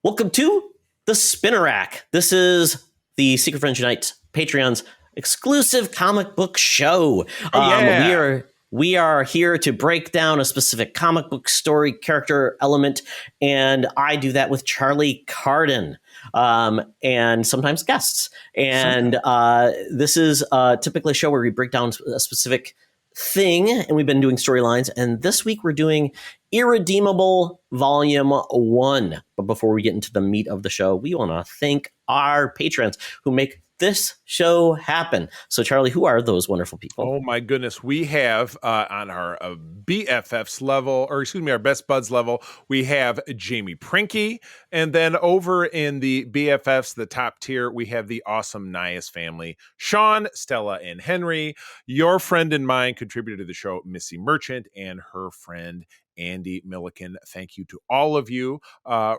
Welcome to the Spinner Rack. This is the Secret Friends Unite Patreon's exclusive comic book show. We are here to break down a specific comic book story, character, element, and I do that with Charlie Carden and sometimes guests. And this is typically a show where we break down a specific thing, and we've been doing storylines. And this week we're doing Irredeemable Volume 1. But before we get into the meat of the show, we want to thank our patrons who make this show happen. So, Charlie, who are those wonderful people? Oh, my goodness. We have on our BFFs level, or excuse me, our Best Buds level, we have Jamie Prinky. And then over in the BFFs, the top tier, we have the awesome Nias family, Sean, Stella, and Henry. Your friend and mine contributed to the show, Missy Merchant, and her friend, Andy Milliken. Thank you to all of you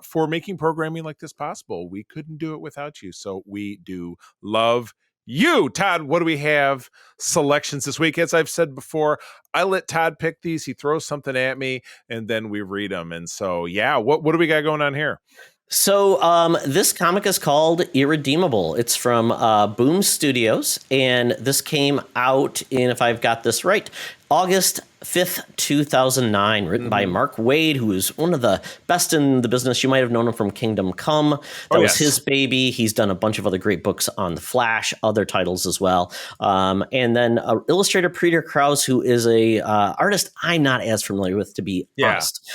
for making programming like this possible. We couldn't do it without you, so we do love you. Todd, what do we have selections this week? As I've said before, I let Todd pick these. He throws something at me, and then we read them. And so, yeah, what do we got going on here? So this comic is called Irredeemable. It's from Boom Studios, and this came out in, if I've got this right, August 5th, 2009, written by Mark Waid, who is one of the best in the business. You might have known him from Kingdom Come. That was his baby. He's done a bunch of other great books on The Flash, other titles as well. And then illustrator Peter Krause, who is a artist I'm not as familiar with, to be honest.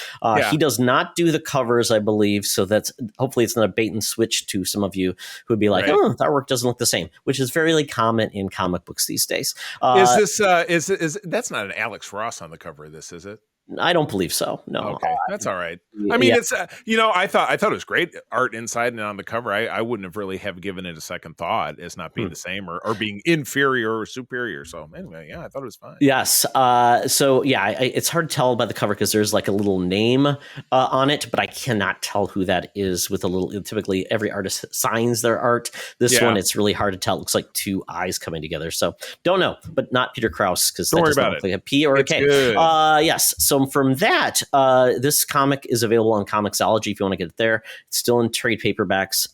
He does not do the covers, I believe, so that's hopefully it's not a bait and switch to some of you who would be like, oh, that work doesn't look the same, which is very common in comic books these days. Is this that's not an Alex Ross on the cover of this, is it? I don't believe so. No. Okay, that's all right. I mean, it's I thought it was great art inside and on the cover. I wouldn't have really have given it a second thought as not being the same or being inferior or superior. So anyway, I thought it was fine. Yes. It's hard to tell by the cover because there's like a little name on it, but I cannot tell who that is with a little. Typically, every artist signs their art. This one, it's really hard to tell. It looks like two eyes coming together. So don't know, but not Peter Krause because that doesn't look like a P or a K. Yes. So from that, this comic is available on Comixology if you want to get it there. It's still in trade paperbacks,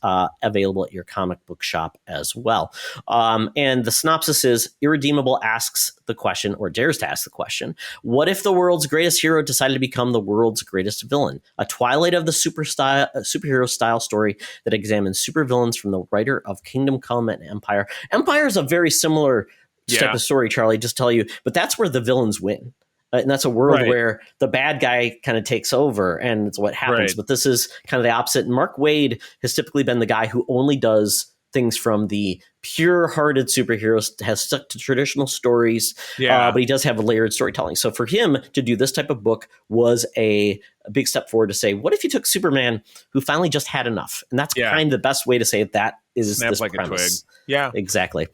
available at your comic book shop as well. And the synopsis is: Irredeemable asks the question, or dares to ask the question, what if the world's greatest hero decided to become the world's greatest villain? A twilight of the superhero style story that examines supervillains from the writer of Kingdom Come and Empire. Empire is a very similar type of story, Charlie, just tell you, but that's where the villains win. And that's a world where the bad guy kind of takes over, and it's what happens. But this is kind of the opposite. And Mark Waid has typically been the guy who only does things from the pure-hearted superheroes, has stuck to traditional stories, but he does have a layered storytelling. So for him to do this type of book was a big step forward to say, what if you took Superman, who finally just had enough? And that's kind of the best way to say that is Snaps this like premise. A twig. Yeah, exactly.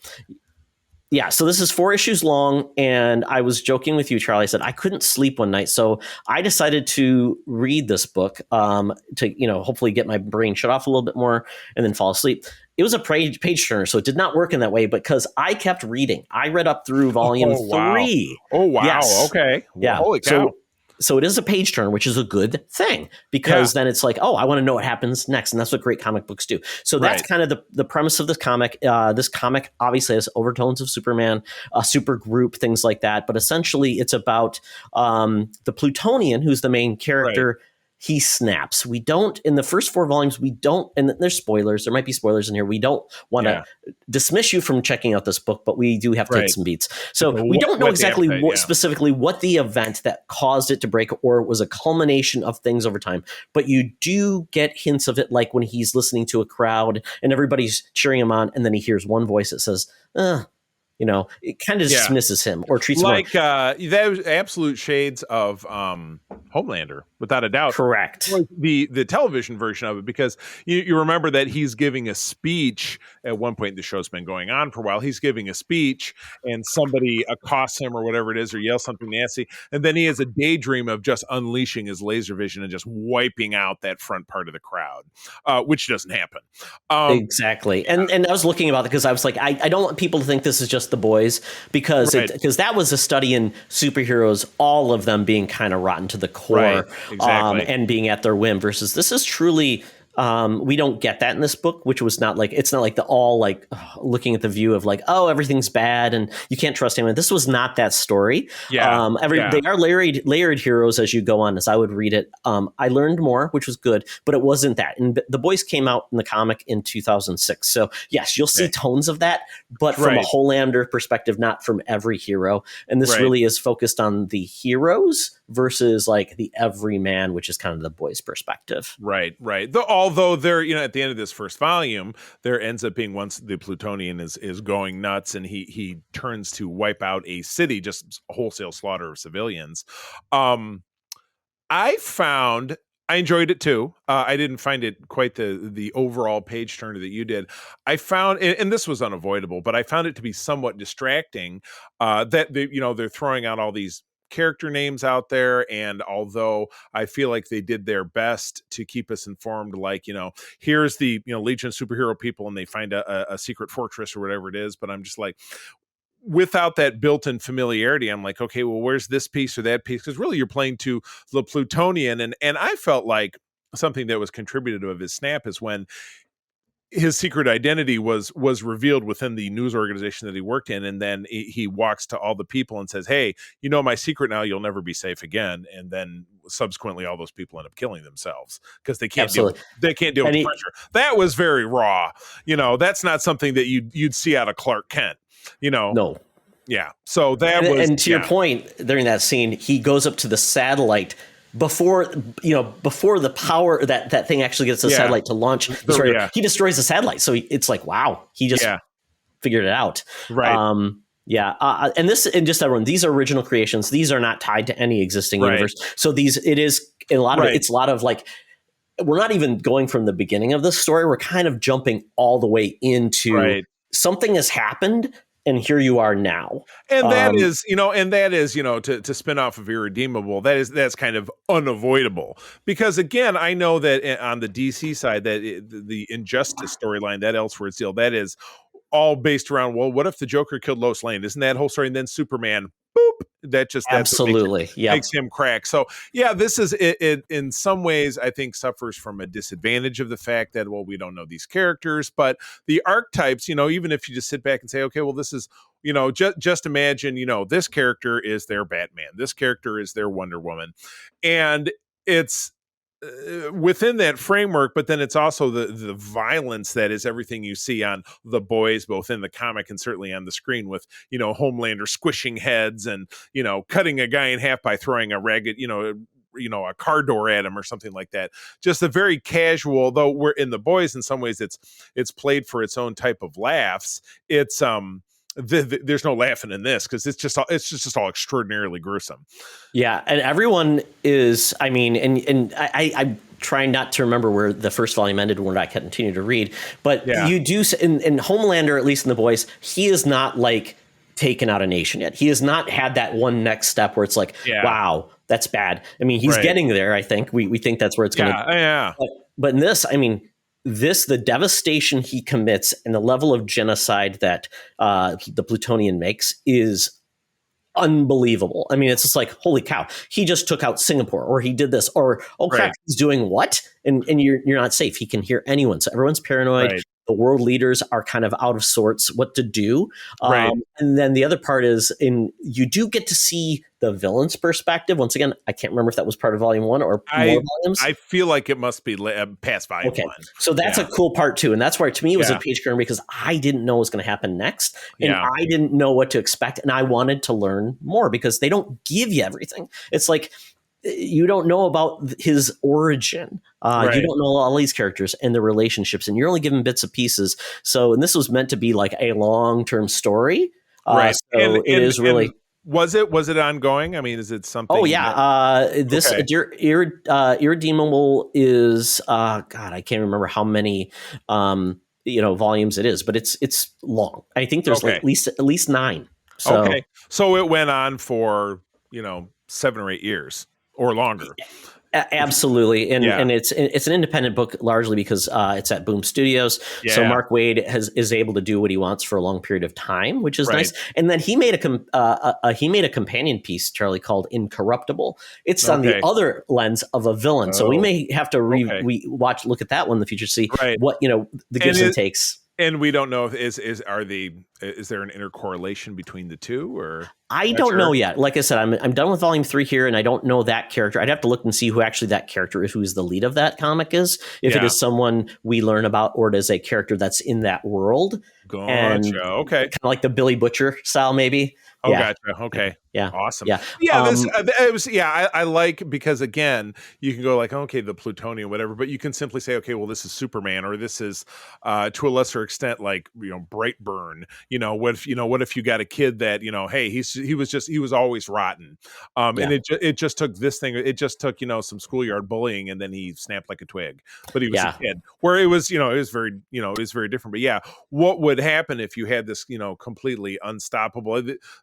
Yeah, so this is 4 issues long, and I was joking with you, Charlie. I said I couldn't sleep one night, so I decided to read this book to hopefully get my brain shut off a little bit more and then fall asleep. It was a page turner, so it did not work in that way because I kept reading. I read up through volume 3. Oh, wow. Yes. Okay. Yeah. Holy cow. So it is a page turner, which is a good thing because then it's like, oh, I want to know what happens next. And that's what great comic books do. So that's kind of the premise of this comic. This comic obviously has overtones of Superman, super group, things like that. But essentially it's about the Plutonian, who's the main character. He snaps. We don't, in the first 4 volumes, we don't, and there's spoilers. There might be spoilers in here. We don't want to dismiss you from checking out this book, but we do have to hit some beats. So we don't know exactly specifically what the event that caused it to break or was a culmination of things over time. But you do get hints of it, like when he's listening to a crowd and everybody's cheering him on, and then he hears one voice that says, it kind of dismisses him or treats him like those absolute shades of Homelander, without a doubt. Correct. The television version of it, because you remember that he's giving a speech at one point. The show's been going on for a while. He's giving a speech, and somebody accosts him or whatever it is, or yells something nasty, and then he has a daydream of just unleashing his laser vision and just wiping out that front part of the crowd, which doesn't happen. Exactly. And I was looking about it because I was like, I don't want people to think this is just The Boys, because that was a study in superheroes, all of them being kind of rotten to the core, exactly. And being at their whim, versus this is truly We don't get that in this book, which was not like, it's not like the all like looking at the view of like, oh, everything's bad and you can't trust anyone. This was not that story. Yeah. They are layered heroes as you go on, as I would read it. I learned more, which was good, but it wasn't that. And The Boys came out in the comic in 2006. So yes, you'll see tones of that, but from a Homelander perspective, not from every hero. And this really is focused on the heroes versus like the everyman, which is kind of the Boys perspective. Right. Although there, at the end of this first volume, there ends up being, once the Plutonian is going nuts and he turns to wipe out a city, just wholesale slaughter of civilians. I enjoyed it too. I didn't find it quite the overall page turner that you did. I found, and this was unavoidable, but I found it to be somewhat distracting. That they're throwing out all these character names out there, and although I feel like they did their best to keep us informed, like here's the Legion of Superhero people, and they find a secret fortress or whatever it is, but I'm just like, without that built-in familiarity, I'm like, okay, well, where's this piece or that piece? Because really, you're playing to the Plutonian, and I felt like something that was contributive of his snap is when his secret identity was revealed within the news organization that he worked in, and then he walks to all the people and says, hey, my secret now, you'll never be safe again. And then subsequently all those people end up killing themselves because they can't deal with the pressure. That was very raw. That's not something that you'd see out of Clark Kent. No. Yeah. So that was, and to your point, during that scene, he goes up to the satellite before the power that thing actually gets the satellite to launch. He destroys the satellite. So it's like, wow, he just figured it out. Right. And just everyone, these are original creations. These are not tied to any existing universe. So it's a lot of like, we're not even going from the beginning of the story. We're kind of jumping all the way into something has happened. And here you are now. And that is, to spin off of Irredeemable, that's kind of unavoidable. Because again, I know that on the DC side, that the Injustice storyline, that Elseworlds deal, that is all based around, well, what if the Joker killed Lois Lane? Isn't that whole story? And then Superman, boop, that's absolutely makes him crack. So this is it in some ways, I think, suffers from a disadvantage of the fact that, well, we don't know these characters, but the archetypes, even if you just sit back and say, okay, well, this is, just imagine, this character is their Batman, this character is their Wonder Woman, and it's within that framework, but then it's also the violence that is everything you see on The Boys, both in the comic and certainly on the screen, with Homelander squishing heads and cutting a guy in half by throwing a ragged a car door at him or something like that. Just a very casual, though we're in The Boys, in some ways it's played for its own type of laughs. It's there's no laughing in this because it's just all extraordinarily gruesome. Yeah, and everyone is. I mean, and I'm trying not to remember where the first volume ended when I continue to read, but you do in Homelander, at least in The Boys, he is not like taken out a nation yet. He has not had that one next step where it's like, wow, that's bad. I mean, he's getting there. I think we think that's where it's going to. Yeah. But in this, I mean, the devastation he commits and the level of genocide that the Plutonian makes is unbelievable. I mean, it's just like, holy cow, he just took out Singapore, or he did this, or oh crap, he's doing what? And you're not safe. He can hear anyone. So everyone's paranoid. The world leaders are kind of out of sorts what to do. And then the other part is you do get to see the villain's perspective. Once again, I can't remember if that was part of volume 1 or more volumes. I feel like it must be past volume 1. So that's a cool part too. And that's why to me it was a page turner, because I didn't know what was going to happen next. And I didn't know what to expect. And I wanted to learn more because they don't give you everything. It's like, you don't know about his origin. You don't know all these characters and their relationships, and you're only given bits and pieces. So, and this was meant to be like a long-term story. So it is really. Was it ongoing? I mean, is it something? Oh yeah. This Irredeemable is God, I can't remember how many volumes it is, but it's long. I think there's like at least 9. So, so it went on for 7 or 8 years. Or longer. Absolutely, and Yeah. it's an independent book largely because it's at Boom Studios. So Yeah. Mark Waid is able to do what he wants for a long period of time, which is Right. nice. And then he made a companion piece, Charlie, called Incorruptible. It's on the Okay. other lens of a villain, so we Oh, may have to okay. look at that one in the future, see Right. what the gives and takes. And we don't know if is there an intercorrelation between the two, or I not don't know sure? yet. Like I said, I'm done with volume 3 here, and I don't know that character. I'd have to look and see who actually that character is, who is the lead of that comic is. If it Yeah. is someone we learn about, or it is a character that's in that world, and Gotcha. Okay. kind of like the Billy Butcher style, maybe. Oh, Yeah. gotcha. Okay. Yeah. Awesome. Yeah. Yeah. It was, yeah, I like, because again, you can go like, okay, the plutonium, whatever, but you can simply say, okay, well, this is Superman, or this is, to a lesser extent, like, Brightburn. What if you got a kid that, hey, he was always rotten. And it just took this thing. It just took, some schoolyard bullying, and then he snapped like a twig, but he was a kid, where it was very, it was very different. But yeah, what would happen if you had this, completely unstoppable?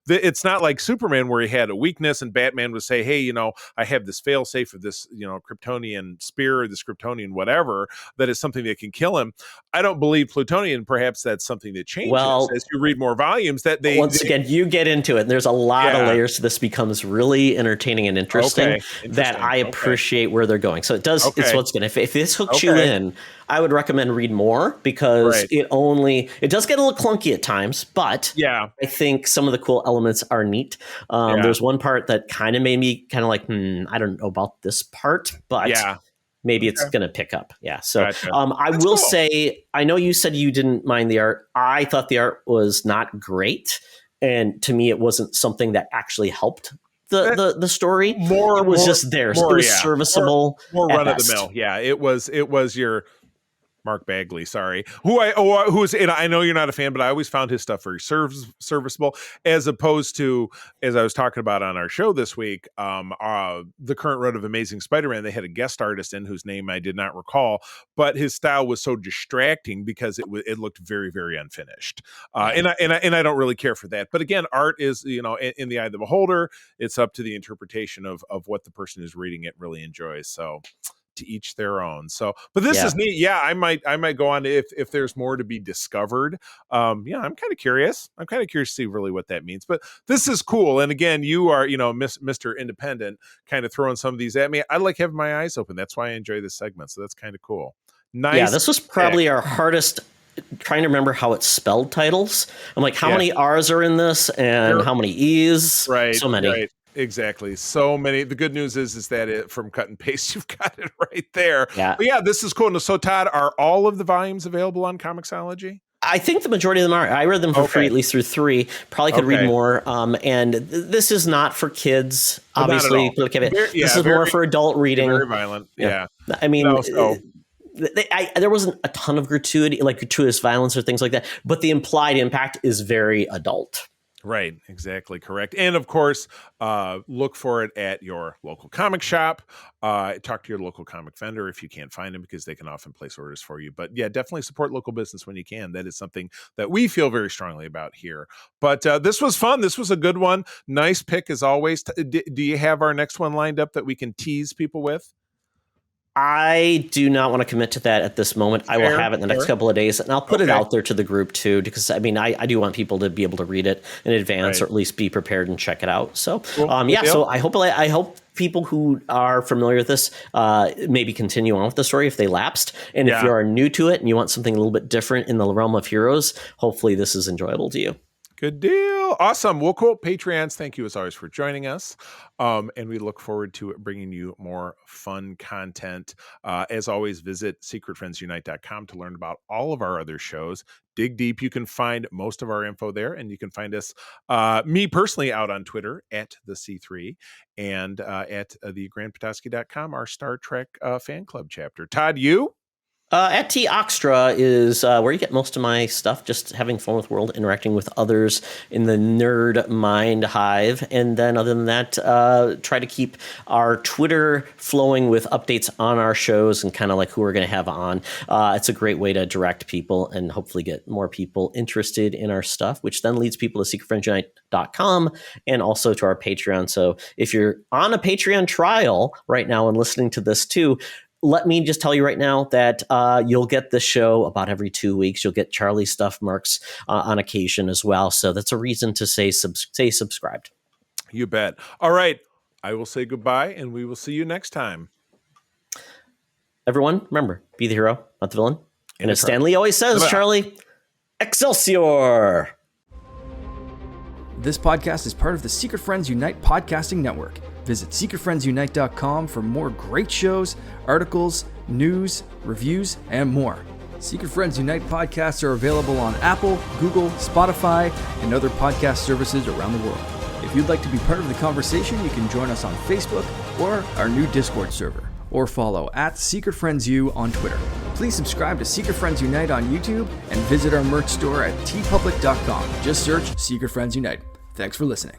It's not like Superman, where he had a weakness and Batman would say, hey, I have this fail safe of this, Kryptonian spear, or this Kryptonian whatever, that is something that can kill him. I don't believe plutonian. Perhaps that's something that changes as you read more volumes. That again, you get into it, and there's a lot of layers to this. Becomes really entertaining and interesting. That I appreciate where they're going. So it does. It's what's going to. If this hooks you in, I would recommend read more, because it does get a little clunky at times, but I think some of the cool elements are neat. There's one part that kind of made me kind of like, I don't know about this part, but maybe it's going to pick up. Yeah. So I will say, I know you said you didn't mind the art. I thought the art was not great. And to me, it wasn't something that actually helped the story. It was just there. It was serviceable. More run of the mill. Yeah. It was your Mark Bagley, sorry, who's, and I know you're not a fan, but I always found his stuff very serviceable, as opposed to, as I was talking about on our show this week, the current run of Amazing Spider-Man. They had a guest artist in whose name I did not recall, but his style was so distracting because it looked very, very unfinished, and I don't really care for that. But again, art is, in the eye of the beholder. It's up to the interpretation of what the person who's reading it really enjoys. So, to each their own. So, but this is neat. Yeah, I might go on if there's more to be discovered. I'm kind of curious. I'm kind of curious to see really what that means. But this is cool. And again, you are, Mr. Independent, kind of throwing some of these at me. I like having my eyes open. That's why I enjoy this segment. So that's kind of cool. Nice. Yeah, this was probably our hardest, trying to remember how it's spelled titles. I'm like, how many R's are in this, and how many E's? Right. So many. Right. Exactly. So many. The good news is that from cut and paste, you've got it right there. Yeah. But yeah, this is cool. So Todd, are all of the volumes available on Comixology? I think the majority of them are. I read them for free, at least through 3. Probably could read more. And this is not for kids, obviously. This is more for adult reading. Very violent. Yeah. I mean, there wasn't a ton of gratuitous violence or things like that, but the implied impact is very adult. Right, exactly, correct. And of course, look for it at your local comic shop. Talk to your local comic vendor if you can't find them, because they can often place orders for you. But yeah, definitely support local business when you can. That is something that we feel very strongly about here. But this was fun. This was a good one. Nice pick as always. Do you have our next one lined up that we can tease people with? I do not want to commit to that at this moment. I will have it in the next couple of days, and I'll put it out there to the group too, because I mean, I do want people to be able to read it in advance, or at least be prepared and check it out. So, so I hope people who are familiar with this maybe continue on with the story if they lapsed. And if you are new to it and you want something a little bit different in the realm of heroes, hopefully this is enjoyable to you. Good deal. Awesome. Well, cool. Patreons, thank you as always for joining us. And we look forward to bringing you more fun content. As always, visit secretfriendsunite.com to learn about all of our other shows. Dig deep. You can find most of our info there, and you can find us, me personally, out on Twitter at the C3 and at thegrandpetoskey.com, our Star Trek fan club chapter. Todd, you? At T Oxtra is where you get most of my stuff, just having fun with the world, interacting with others in the nerd mind hive. And then other than that, try to keep our Twitter flowing with updates on our shows and kind of like who we're going to have on. It's a great way to direct people and hopefully get more people interested in our stuff, which then leads people to secretfriendsunite.com and also to our Patreon. So if you're on a Patreon trial right now and listening to this too, let me just tell you right now that you'll get the show about every 2 weeks. You'll get Charlie's stuff, Mark's on occasion as well. So that's a reason to say subscribed. You bet. All right. I will say goodbye, and we will see you next time. Everyone, remember, be the hero, not the villain. And as Stan Lee always says, Charlie, Excelsior! This podcast is part of the Secret Friends Unite podcasting network. Visit secretfriendsunite.com for more great shows, articles, news, reviews, and more. Secret Friends Unite podcasts are available on Apple, Google, Spotify, and other podcast services around the world. If you'd like to be part of the conversation, you can join us on Facebook or our new Discord server, or follow @SecretFriendsU on Twitter. Please subscribe to Secret Friends Unite on YouTube and visit our merch store at tpublic.com. Just search Secret Friends Unite. Thanks for listening.